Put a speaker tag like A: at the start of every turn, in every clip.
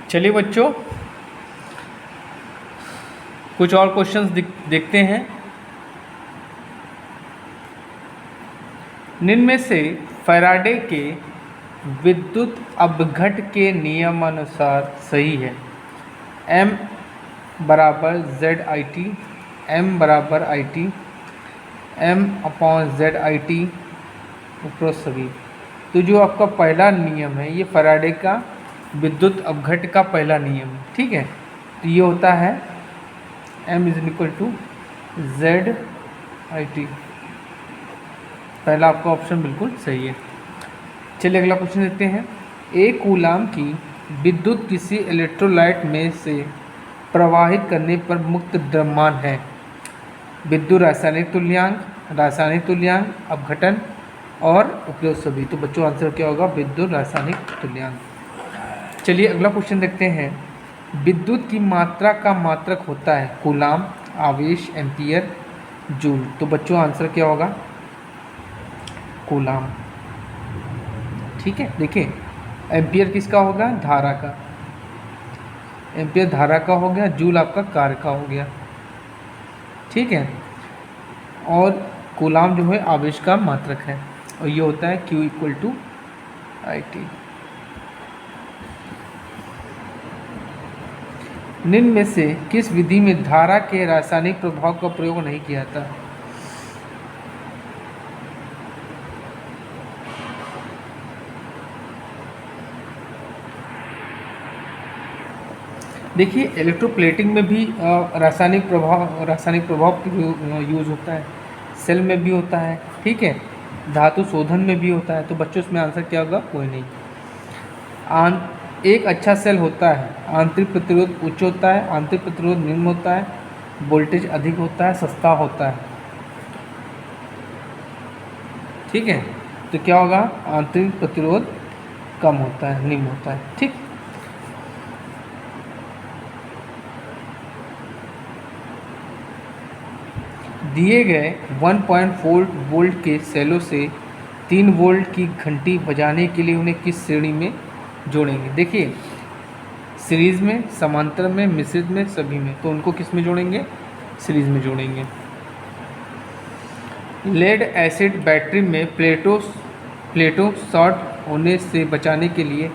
A: चलिए बच्चों, कुछ और क्वेश्चंस देखते हैं। निम्न में से फैराडे के विद्युत अपघट के नियमानुसार सही है। M बराबर ZIT, M बराबर IT, M अपॉन ZIT उपरोक्त सभी। तो जो आपका पहला नियम है ये फैराडे का विद्युत अपघट का पहला नियम है, ठीक है। तो ये होता है M is equal to ZIT। पहला आपका ऑप्शन बिल्कुल सही है। चलिए अगला क्वेश्चन देखते हैं। एक कूलाम की विद्युत किसी इलेक्ट्रोलाइट में से प्रवाहित करने पर मुक्त द्रव्यमान है। विद्युत रासायनिक तुल्यांक, रासायनिक तुल्यांक, अपघटन और उपरोक्त सभी। तो बच्चों आंसर क्या होगा? विद्युत रासायनिक तुल्यांक। चलिए अगला क्वेश्चन देखते हैं। विद्युत की मात्रा का मात्रक होता है कूलाम, आवेश, एम्पियर, जूल। तो बच्चों आंसर क्या होगा? कूलाम, ठीक है। देखिए एम्पियर किसका होगा? धारा का। एम्पियर धारा का हो गया, जूल आपका कार्य का हो गया, ठीक है। और कूलाम जो है आवेश का मात्रक है और ये होता है Q इक्वल टू IT। निम्न में से किस विधि में धारा के रासायनिक प्रभाव का प्रयोग नहीं किया जाता? देखिए इलेक्ट्रोप्लेटिंग में भी रासायनिक प्रभाव यूज होता है, सेल में भी होता है, ठीक है, धातु शोधन में भी होता है। तो बच्चों इसमें आंसर क्या होगा? कोई नहीं। एक अच्छा सेल होता है, आंतरिक प्रतिरोध उच्च होता है, आंतरिक प्रतिरोध निम्न होता है, वोल्टेज अधिक होता है, सस्ता होता है, ठीक है। तो क्या होगा? आंतरिक प्रतिरोध कम होता है, निम्न होता है, ठीक। दिए गए 1.4 वोल्ट के सेलों से 3 वोल्ट की घंटी बजाने के लिए उन्हें किस श्रेणी में जोड़ेंगे? देखिए सीरीज़ में, समांतर में, मिश्रित में, सभी में। तो उनको किस में जोड़ेंगे? सीरीज़ में जोड़ेंगे। लेड एसिड बैटरी में प्लेटों शॉर्ट होने से बचाने के लिए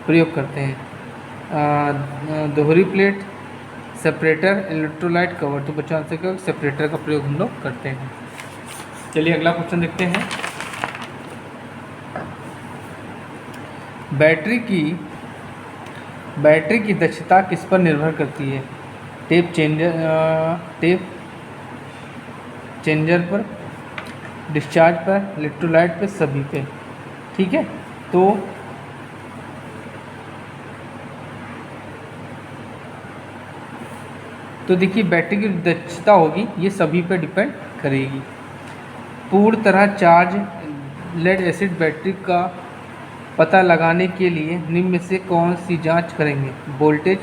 A: प्रयोग करते हैं। दोहरी प्लेट, सेपरेटर, इलेक्ट्रोलाइट कवर। तो बच्चों आंसर क्या? सेपरेटर का प्रयोग हम लोग करते हैं। चलिए अगला क्वेश्चन देखते हैं। बैटरी की दक्षता किस पर निर्भर करती है? टेप चेंजर पर, डिस्चार्ज पर, इलेक्ट्रोलाइट पर, सभी पे, ठीक है। तो देखिए बैटरी की दक्षता होगी ये सभी पे डिपेंड करेगी। पूर्ण तरह चार्ज लेड एसिड बैटरी का पता लगाने के लिए निम्न में से कौन सी जांच करेंगे? वोल्टेज,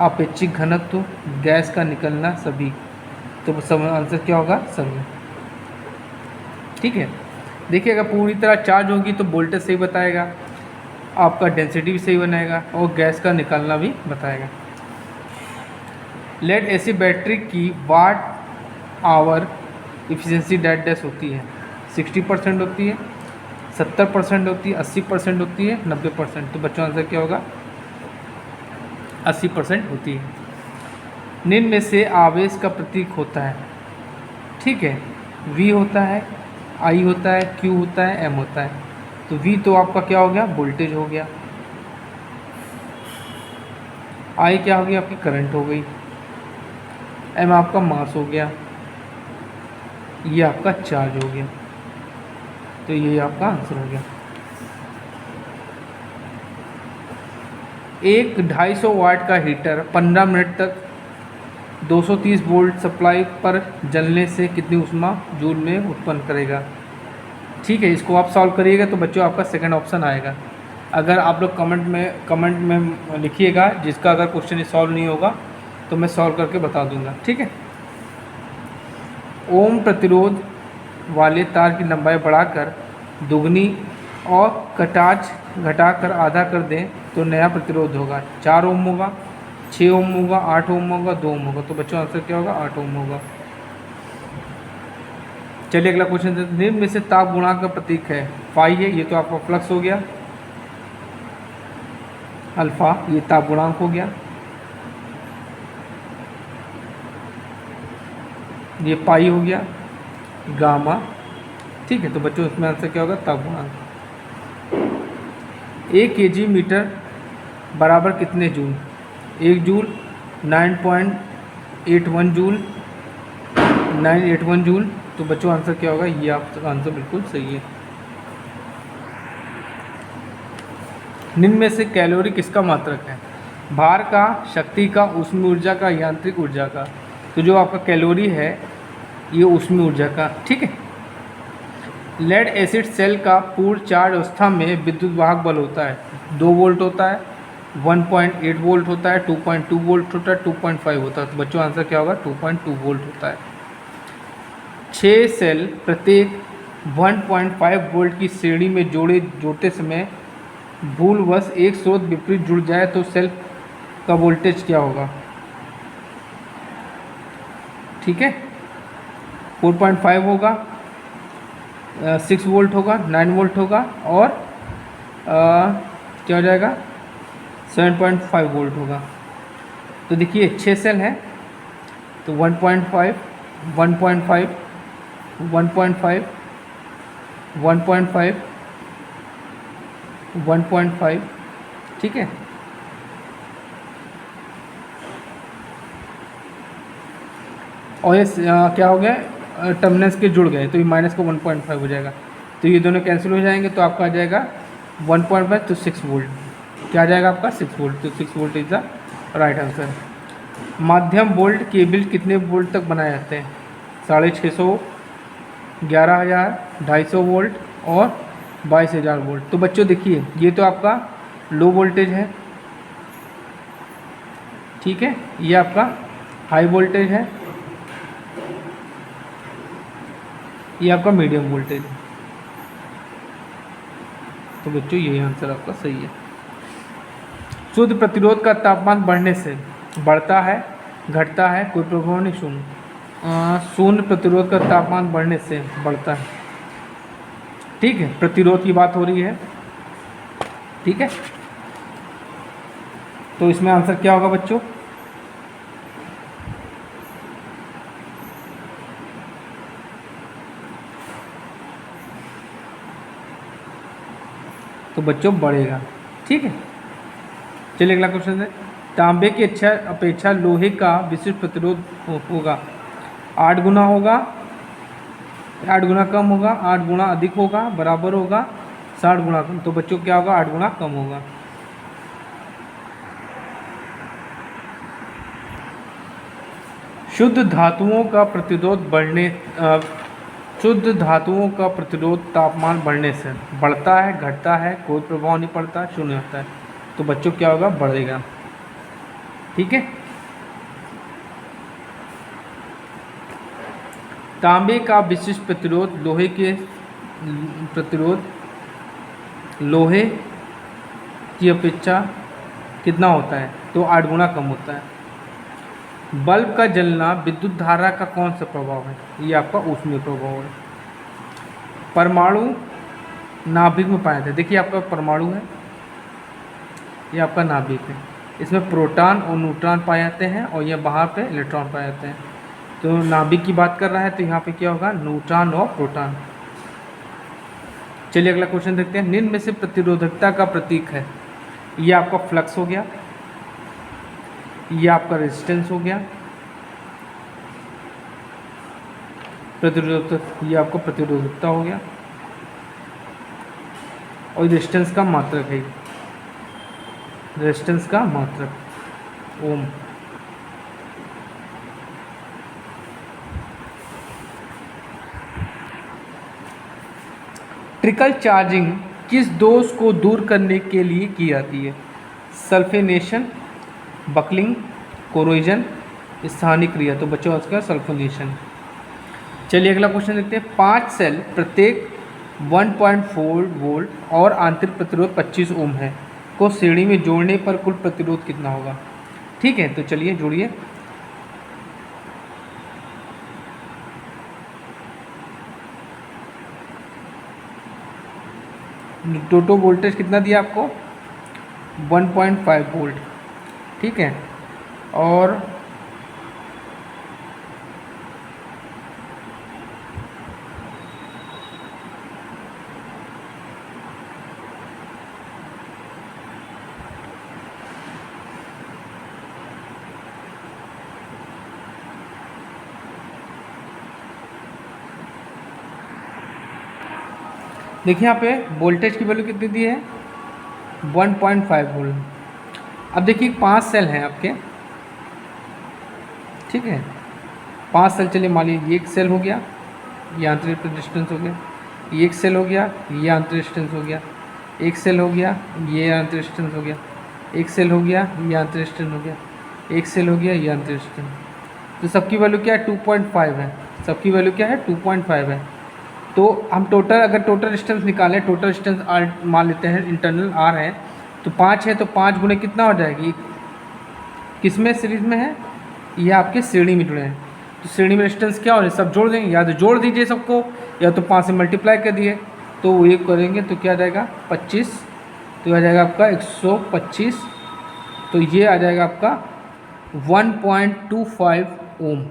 A: आपेक्षिक घनत्व, गैस का निकलना, सभी। तो सब आंसर क्या होगा? सभी, ठीक है। देखिए अगर पूरी तरह चार्ज होगी तो वोल्टेज सही बताएगा, आपका डेंसिटी भी सही बनाएगा और गैस का निकलना भी बताएगा। लेड एसिड बैटरी की वाट आवर इफिशिएंसी डैश होती है। 60% होती है, 70% होती है, 80% होती है, 90%। तो बच्चों आंसर क्या होगा? 80% होती है। निम्न में से आवेश का प्रतीक होता है, ठीक है। V होता है, I होता है, Q होता है, M होता है। तो V तो आपका क्या हो गया? वोल्टेज हो गया। I क्या हो गया? आपकी करंट हो गई। M आपका मास हो गया, ये आपका चार्ज हो गया। तो ये आपका आंसर हो गया। एक 250 वाट का हीटर 15 मिनट तक 230 वोल्ट सप्लाई पर जलने से कितनी ऊष्मा जूल में उत्पन्न करेगा? ठीक है, इसको आप सॉल्व करिएगा तो बच्चों आपका सेकंड ऑप्शन आएगा। अगर आप लोग कमेंट में लिखिएगा जिसका अगर क्वेश्चन सॉल्व नहीं होगा तो मैं सॉल्व करके बता दूंगा, ठीक है। ओम प्रतिरोध वाले तार की लंबाई बढ़ाकर दुगनी और कटाच घटाकर आधा कर दें तो नया प्रतिरोध होगा 4 ओम होगा, 6 ओम होगा, 8 ओम होगा, 2 ओम होगा। तो बच्चों आंसर क्या होगा? 8 ओम होगा। चलिए अगला क्वेश्चन, निम्न में से ताप गुणांक का प्रतीक है फाई है, ये तो आपका फ्लक्स हो गया, अल्फा ये ताप गुणांक हो गया, ये पाई हो गया, गामा। ठीक है, तो बच्चों इसमें आंसर क्या होगा? ताप गुणांक। 1 kg मीटर बराबर कितने जूल? 1 joule, 9.81 joule, 981 joule. तो बच्चों आंसर क्या होगा? ये आपका आंसर बिल्कुल सही है। निम्न में से कैलोरी किसका मात्रक है? भार का, शक्ति का, ऊष्मीय ऊर्जा का, यांत्रिक ऊर्जा का। तो जो आपका कैलोरी है ये ऊष्मीय ऊर्जा का। ठीक है। लेड एसिड सेल का पूर्ण चार्ज अवस्था में विद्युत वाहक बल होता है 2 वोल्ट होता है, 1.8 वोल्ट होता है, 2.2 वोल्ट होता है, 2.5 होता है। तो बच्चों आंसर क्या होगा? 2.2 वोल्ट होता है। 6 सेल प्रत्येक 1.5 वोल्ट की श्रेणी में जोड़ते समय भूलवश एक स्रोत विपरीत जुड़ जाए तो सेल का वोल्टेज क्या होगा? ठीक है, 4.5 होगा, 6 वोल्ट होगा, 9 वोल्ट होगा और क्या हो जाएगा? 7.5 वोल्ट होगा। तो देखिए 6 सेल हैं तो 1.5, 1.5, 1.5, 1.5, 1.5। ठीक है, और ये क्या हो गया? टर्मिनल्स के जुड़ गए तो ये माइनस का 1.5 हो जाएगा, तो ये दोनों कैंसिल हो जाएंगे तो आपका आ जाएगा 1.5 तो 6 वोल्ट। क्या आ जाएगा आपका? 6 वोल्ट। तो 6 volt is the right answer. माध्यम वोल्ट केबल कितने वोल्ट तक बनाए जाते हैं? 650, 11,000, 250 वोल्ट और 22,000 वोल्ट। तो बच्चों देखिए ये तो आपका लो वोल्टेज है, ठीक है, ये आपका हाई वोल्टेज है, ये आपका मीडियम वोल्टेज है। तो बच्चों यही आंसर आपका सही है। शुद्ध प्रतिरोध का तापमान बढ़ने से बढ़ता है, घटता है, कोई प्रभाव नहीं। शून्य प्रतिरोध का तापमान बढ़ने से बढ़ता है। ठीक है, प्रतिरोध की बात हो रही है। ठीक है, तो इसमें आंसर क्या होगा बच्चों? तो बच्चों बढ़ेगा। ठीक है, चलिए अगला क्वेश्चन है, तांबे की अपेक्षा लोहे का विशिष्ट प्रतिरोध होगा 8 गुना होगा, 8 गुना कम होगा, 8 गुना अधिक होगा, बराबर होगा, 60 गुना कम। तो बच्चों क्या होगा? 8 गुना कम होगा। शुद्ध धातुओं का प्रतिरोध तापमान बढ़ने से बढ़ता है, घटता है, कोई प्रभाव नहीं पड़ता, शून्य होता है। तो बच्चों क्या होगा? बढ़ेगा। ठीक है, तांबे का विशिष्ट प्रतिरोध लोहे की अपेक्षा कितना होता है? तो 8 गुना कम होता है। बल्ब का जलना विद्युत धारा का कौन सा प्रभाव है? ये आपका ऊष्मीय प्रभाव है। परमाणु नाभिक में पाए जाते हैं। देखिए आपका परमाणु है, ये आपका नाभिक है, इसमें प्रोटॉन और न्यूट्रॉन पाए जाते हैं और ये बाहर पे इलेक्ट्रॉन पाए जाते हैं। तो नाभिक की बात कर रहा है तो यहाँ पे क्या होगा? न्यूट्रॉन और प्रोटॉन। चलिए अगला क्वेश्चन देखते हैं, निम्न में से प्रतिरोधकता का प्रतीक है? ये आपका फ्लक्स हो गया, ये आपका रेजिस्टेंस हो गया, ये आपका प्रतिरोधकता हो गया और रेजिस्टेंस का मात्रक है, रेजिस्टेंस का मात्रक ओम। ट्रिकल चार्जिंग किस दोष को दूर करने के लिए की जाती है? सल्फेनेशन, बकलिंग, कोरोजन, स्थानिक क्रिया। तो बच्चों उसका सल्फोनेशन। चलिए अगला क्वेश्चन देखते हैं, 5 सेल प्रत्येक 1.4 वोल्ट और आंतरिक प्रतिरोध 25 ओम है, को श्रेणी में जोड़ने पर कुल प्रतिरोध कितना होगा। ठीक है, तो चलिए जोड़िए। टोटल वोल्टेज कितना दिया आपको, 1.5 वोल्ट। ठीक है, और देखिए यहाँ पे वोल्टेज की वैल्यू कितनी दी है, 1.5 वोल्ट। अब देखिए 5 सेल हैं आपके। ठीक है, 5 सेल, चलिए मान लीजिए ये एक सेल हो गया, ये आंतरिक रेजिस्टेंस हो गया, ये एक सेल हो गया, ये आंतरिक रेजिस्टेंस हो गया, एक सेल हो गया, ये आंतरिक रेजिस्टेंस हो गया, एक सेल हो गया, ये आंतरिक रेजिस्टेंस हो गया, एक सेल हो गया, ये आंतरिक रेजिस्टेंस। तो सबकी वैल्यू क्या है, 2.5 है। सबकी वैल्यू क्या है, 2.5 है। तो हम टोटल, अगर टोटल रेजिस्टेंस निकालें, टोटल रेजिस्टेंस आर मान लेते हैं, इंटरनल आर है, तो 5 है, तो 5 गुणे कितना हो जाएगी, किस में सीरीज में है, ये आपके श्रेणी में जुड़े हैं। तो श्रेणी में रेजिस्टेंस क्या हो रहा है, सब जोड़ देंगे, या तो जोड़ दीजिए सबको, या तो 5 से मल्टीप्लाई कर दिए, तो वो ये करेंगे तो क्या आ जाएगा 25, तो आ जाएगा आपका 125, तो ये आ जाएगा आपका 1.25 ओम।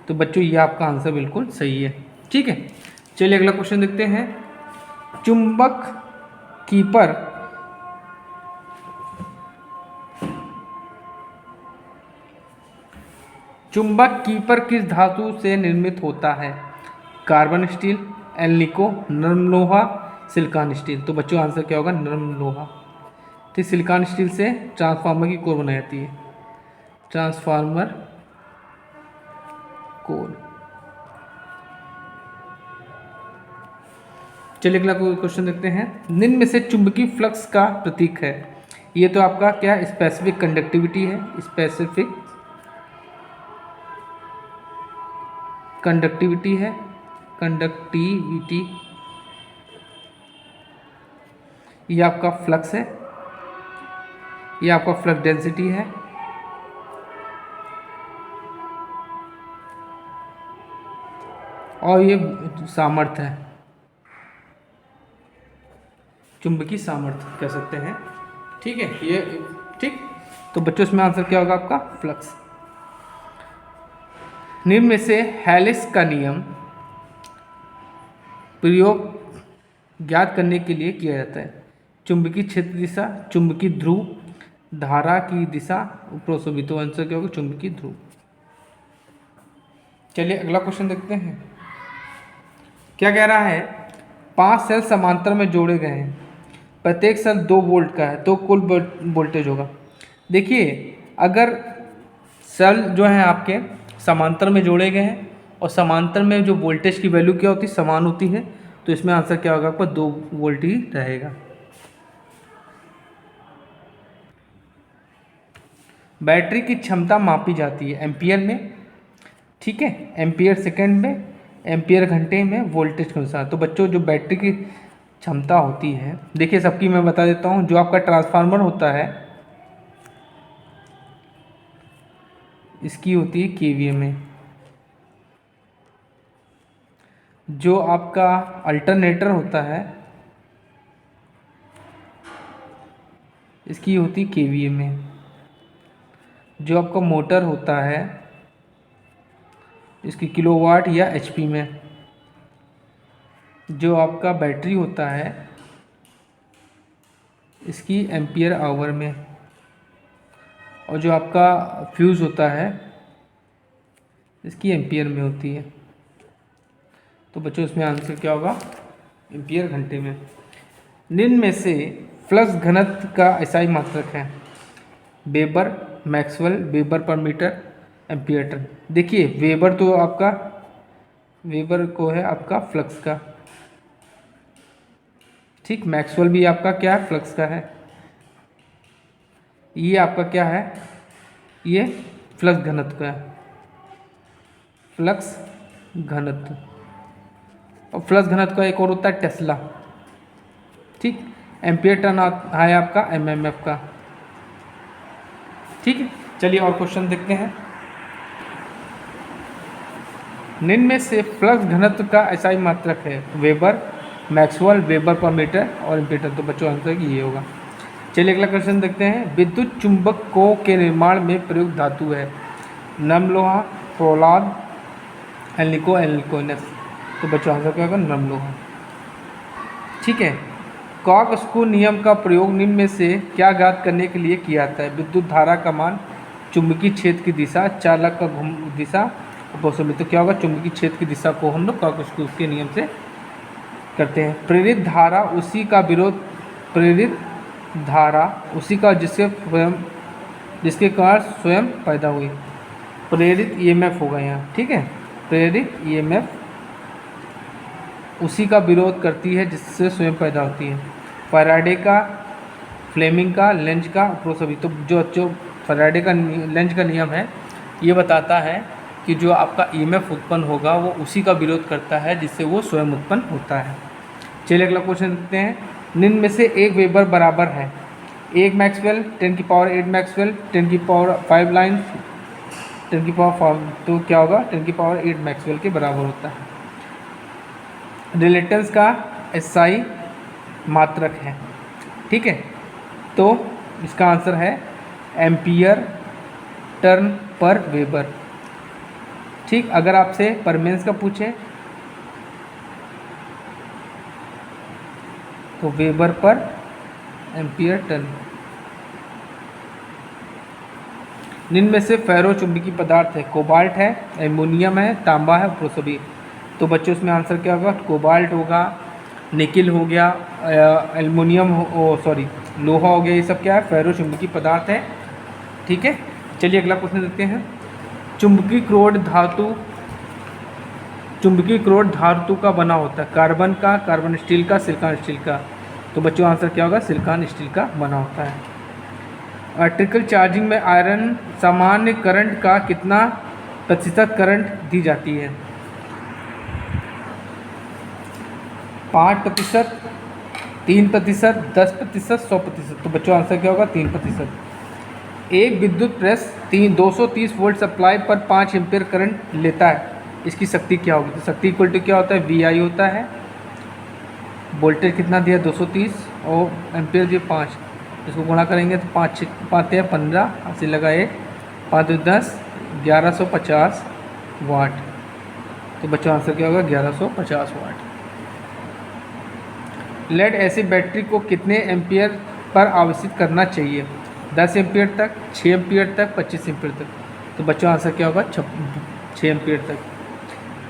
A: तो बच्चों ये आपका आंसर बिल्कुल सही है। ठीक है, चलिए अगला क्वेश्चन देखते हैं। चुंबक कीपर चुंबक कीपर किस धातु से निर्मित होता है, कार्बन स्टील, एल्निको, नरम लोहा, सिलिकॉन स्टील। तो बच्चों आंसर क्या होगा, नरम लोहा। ठीक, सिलिकॉन स्टील से ट्रांसफार्मर की कोर बनाई जाती है, ट्रांसफार्मर कोर। चलिए अगला क्वेश्चन देखते हैं। निम्न में से चुंबकीय फ्लक्स का प्रतीक है, ये तो आपका क्या स्पेसिफिक कंडक्टिविटी है, स्पेसिफिक कंडक्टिविटी है, कंडक्टिविटी, ये आपका फ्लक्स है, ये आपका फ्लक्स डेंसिटी है, और ये सामर्थ्य है, चुंबकीय सामर्थ्य कह सकते हैं। ठीक है, ये ठीक। तो बच्चों इसमें आंसर क्या होगा आपका, फ्लक्स। निम्न में से हेलिस का नियम प्रयोग ज्ञात करने के लिए किया जाता है, चुंबकीय क्षेत्र दिशा, चुंबकीय ध्रुव, धारा की दिशा, उपरोक्त। तो आंसर क्या होगा, चुंबकीय ध्रुव। चलिए अगला क्वेश्चन देखते हैं। क्या कह रहा है, 5 सेल समांतर में जोड़े गए हैं, प्रत्येक सेल 2 वोल्ट का है, तो कुल वोल्टेज होगा। देखिए अगर सेल जो है आपके समांतर में जोड़े गए हैं और समांतर में जो वोल्टेज की वैल्यू क्या होती है, समान होती है, तो इसमें आंसर क्या होगा आपका, 2 वोल्ट ही रहेगा। बैटरी की क्षमता मापी जाती है एम्पियर में। ठीक है, एम्पियर सेकेंड में, एम्पियर घंटे में, वोल्टेज के अनुसार। तो बच्चों जो बैटरी की क्षमता होती है, देखिए सबकी मैं बता देता हूँ। जो आपका ट्रांसफार्मर होता है, इसकी होती है केवीए में। जो आपका अल्टरनेटर होता है, इसकी होती है केवीए में। जो आपका मोटर होता है, इसकी किलोवाट या एचपी में। जो आपका बैटरी होता है, इसकी एम्पियर आवर में। और जो आपका फ्यूज़ होता है, इसकी एम्पियर में होती है। तो बच्चों इसमें आंसर क्या होगा, एम्पियर घंटे में। निम्न में से फ्लक्स घनत्व का एसआई मात्रक है, वेबर, मैक्सवेल, वेबर पर मीटर, एम्पियर टन। देखिए वेबर तो आपका, वेबर को है आपका फ्लक्स का। ठीक, मैक्सवेल भी आपका क्या है, फ्लक्स का है। ये आपका क्या है, ये फ्लक्स घनत्व का है, फ्लक्स घनत्व। और फ्लक्स घनत्व का एक और होता है टेस्ला। ठीक, एम्पियर टर्न है आपका एमएमएफ का। ठीक है, चलिए और क्वेश्चन देखते हैं। निम्न में से फ्लक्स घनत्व का एसआई मात्रक है? वेबर, मैक्सवेल, वेबर पर मीटर और एम्पीयर। तो बच्चों आंसर ये होगा। चलिए अगला क्वेश्चन देखते हैं। विद्युत चुंबकों के निर्माण में प्रयुक्त धातु है? नम लोहा, फौलाद, एल्निको, एल्निकोइनस। तो बच्चों आंसर क्या होगा? नम लोहा। ठीक है, कॉक-स्क्रू नियम का प्रयोग निम्न में से क्या ज्ञात करने के लिए किया जाता है? विद्युत धारा का मान, चुंबकीय क्षेत्र की दिशा, चालक का दिशा, अपोसमी। तो क्या होगा? चुंबकीय क्षेत्र की दिशा को हम लोग कॉक-स्क्रू के नियम से करते हैं। प्रेरित धारा उसी का विरोध, प्रेरित धारा उसी का जिसके कारण स्वयं पैदा हुई। प्रेरित ईएमएफ होगा यहाँ। ठीक है, प्रेरित ईएमएफ उसी का विरोध करती है जिससे स्वयं पैदा होती है। फैराडे का, फ्लेमिंग का, लेंज का, अपोसमी। तो जो फैराडे का लेंज का नियम है ये बताता है कि जो आपका ईएमएफ उत्पन्न होगा वो उसी का विरोध करता है जिससे वो स्वयं उत्पन्न होता है। चलिए अगला क्वेश्चन देखते हैं। निम्न में से एक वेबर बराबर है? 1 मैक्सवेल, 10⁸ मैक्सवेल, 10⁵ लाइन, 10⁵। तो क्या होगा? 10⁸ मैक्सवेल के बराबर होता है। रिलेटेंस का एसआई मात्रक है। ठीक है, तो इसका आंसर है एम्पियर टर्न पर वेबर। ठीक, अगर आपसे परमेंस का पूछे तो वेबर पर एम्पियर टर्न। निम्न में से फेरो चुंबकीय पदार्थ है? कोबाल्ट है, एल्युमिनियम है, तांबा है, अपोसमी। तो बच्चों इसमें आंसर क्या होगा? कोबाल्ट होगा, निकिल हो गया, एल्युमिनियम लोहा हो गया। ये सब क्या है? फेरो चुंबकीय पदार्थ है। ठीक है, चलिए अगला क्वेश्चन देखते हैं। चुंबकीय क्रोड धातु का बना होता है? कार्बन का, कार्बन स्टील का, सिलिकॉन स्टील का। तो बच्चों आंसर क्या होगा? सिलिकॉन स्टील का बना होता है। ट्रिकल चार्जिंग में आयरन सामान्य करंट का कितना प्रतिशत करंट दी जाती है? 5%, 3%, 10%, 100%। तो बच्चों आंसर क्या होगा? 3%। एक विद्युत प्रेस 230 वोल्ट सप्लाई पर 5 एम्पीयर करंट लेता है, इसकी शक्ति क्या होगी? तो शक्ति इक्वल टू क्या होता है? VI होता है। वोल्टेज कितना दिया? 230 और एम्पीयर दिया 5। इसको गुणा करेंगे तो 5 पाते हैं 15, 80 लगा 1, 5 10, 1150 वाट। तो बच्चों आंसर क्या होगा? 1150 वाट। लेड एसिड बैटरी को कितने एम्पीयर पर आवेशित करना चाहिए? 10 एम्पीयर तक, 6 एम्पीयर तक, 25 एम्पीयर तक। तो बच्चों आंसर क्या होगा? 6 एम्पीयर तक।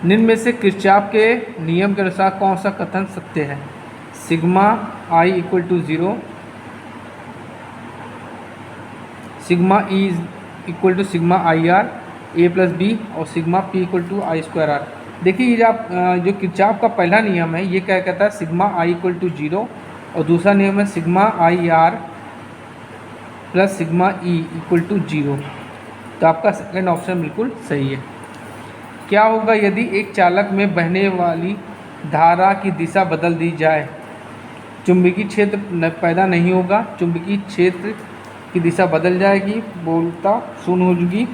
A: निम्न में से किरचॉफ के नियम के अनुसार कौन सा कथन सत्य है? Sigma I equal to 0, sigma E equal to sigma IR A+B और sigma P equal to I²R। देखिए ये जो किरचॉफ का पहला नियम है ये क्या कहता है? सिग्मा I इक्वल टू 0 और दूसरा नियम है sigma IR plus sigma E equal to 0। तो आपका सेकेंड ऑप्शन बिल्कुल सही है। क्या होगा यदि एक चालक में बहने वाली धारा की दिशा बदल दी जाए? चुंबकीय क्षेत्र पैदा नहीं होगा, चुंबकीय क्षेत्र की दिशा बदल जाएगी, बोलता शून्य हो जाएगी,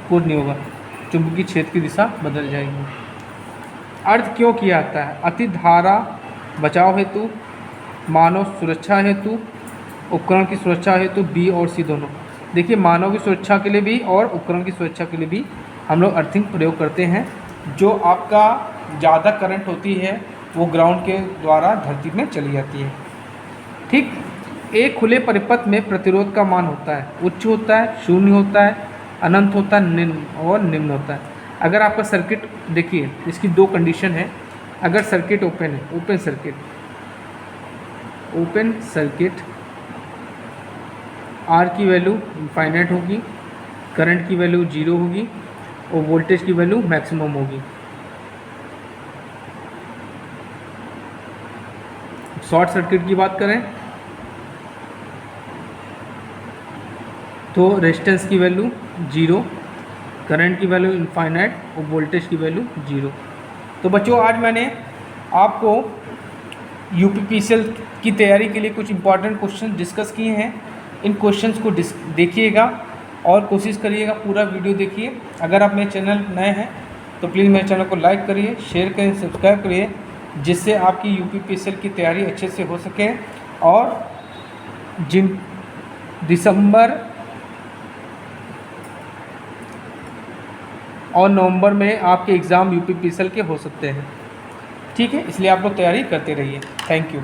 A: कुछ नहीं होगा, चुंबकीय क्षेत्र की दिशा बदल जाएगी। अर्थ क्यों किया जाता है? अति धारा बचाव हेतु, मानव सुरक्षा हेतु, उपकरण की सुरक्षा हेतु, बी और सी दोनों। देखिए मानव की सुरक्षा के लिए भी और उपकरण की सुरक्षा के लिए भी हम लोग अर्थिंग प्रयोग करते हैं। जो आपका ज़्यादा करंट होती है वो ग्राउंड के द्वारा धरती में चली जाती है। ठीक, एक खुले परिपथ में प्रतिरोध का मान होता है उच्च होता है, शून्य होता है, अनंत होता है, निम्न होता है। अगर आपका सर्किट देखिए इसकी दो कंडीशन है। अगर सर्किट ओपन है, ओपन सर्किट आर की वैल्यू इनफाइनाइट होगी, करंट की वैल्यू 0 होगी और वोल्टेज की वैल्यू मैक्सिमम होगी। शॉर्ट सर्किट की बात करें तो रेजिस्टेंस की वैल्यू 0, करंट की वैल्यू इनफाइनाइट और वोल्टेज की वैल्यू 0। तो बच्चों आज मैंने आपको यूपीपीसीएल की तैयारी के लिए कुछ इंपॉर्टेंट क्वेश्चन डिस्कस किए हैं। इन क्वेश्चंस को देखिएगा और कोशिश करिएगा पूरा वीडियो देखिए। अगर आप मेरे चैनल नए हैं तो प्लीज़ मेरे चैनल को लाइक करिए, शेयर करिए, सब्सक्राइब करिए, जिससे आपकी यूपीपीसीएल की तैयारी अच्छे से हो सके और जिन दिसंबर और नवंबर में आपके एग्ज़ाम यूपीपीसीएल के हो सकते हैं। ठीक है, इसलिए आप लोग तैयारी करते रहिए। Thank you.